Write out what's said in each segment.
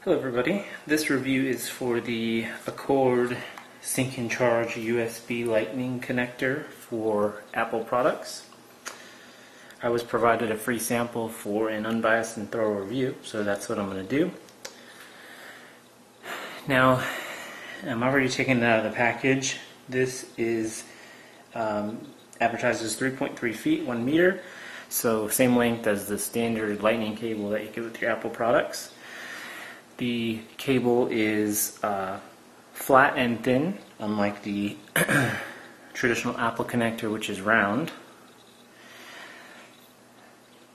Hello everybody, this review is for the Akcord Sync and Charge USB Lightning connector for Apple products. I was provided a free sample for an unbiased and thorough review, so that's what I'm going to do. Now, I'm already taking it out of the package. This is advertised as 3.3 feet, 1 meter, so same length as the standard lightning cable that you get with your Apple products. The cable is flat and thin, unlike the traditional Apple connector, which is round.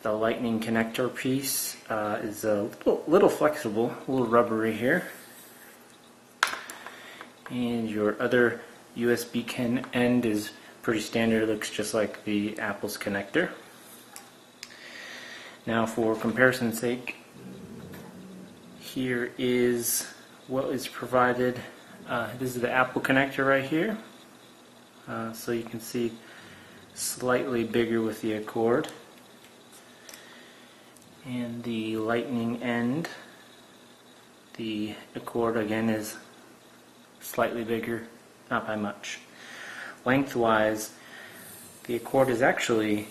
The lightning connector piece is a little flexible, a little rubbery here. And your other USB end is pretty standard, it looks just like the Apple's connector. Now, for comparison's sake, here is what is provided. This is the Apple connector right here. So you can see slightly bigger with the Akcord. And the lightning end, the Akcord again is slightly bigger, not by much. Lengthwise, the Akcord is actually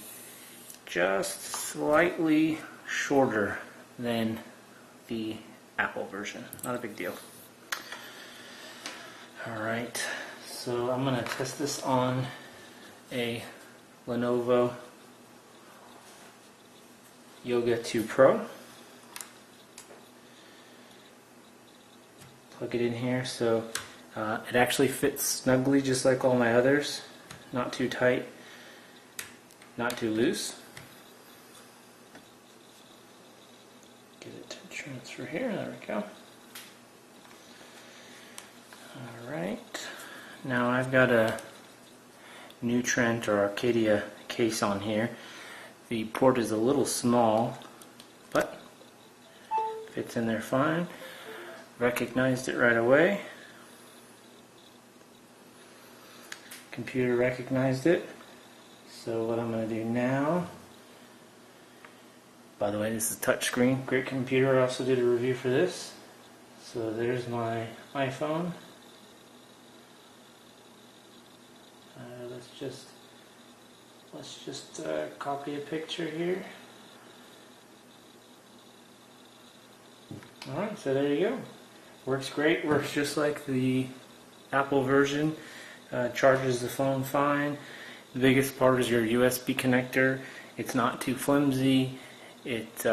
just slightly shorter than the Apple version. Not a big deal. Alright, so I'm going to test this on a Lenovo Yoga 2 Pro. Plug it in here, so it actually fits snugly just like all my others. Not too tight, not too loose. Get it to transfer here, there we go. Alright, now I've got a Nutrient or Arcadia case on here. The port is a little small, but fits in there fine. Recognized it right away. Computer recognized it. So what I'm going to do now, by the way, this is a touch screen, great computer. I also did a review for this. So there's my iPhone. Let's just copy a picture here. Alright, so there you go. Works great, works just like the Apple version. Charges the phone fine. The biggest part is your USB connector. It's not too flimsy. It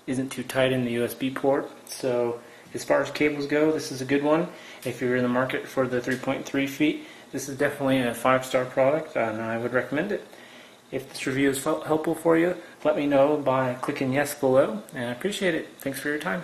isn't too tight in the USB port. So as far as cables go, this is a good one. If you're in the market for the 3.3 feet, this is definitely a 5-star product and I would recommend it. If this review is helpful for you, let me know by clicking yes below, and I appreciate it. Thanks for your time.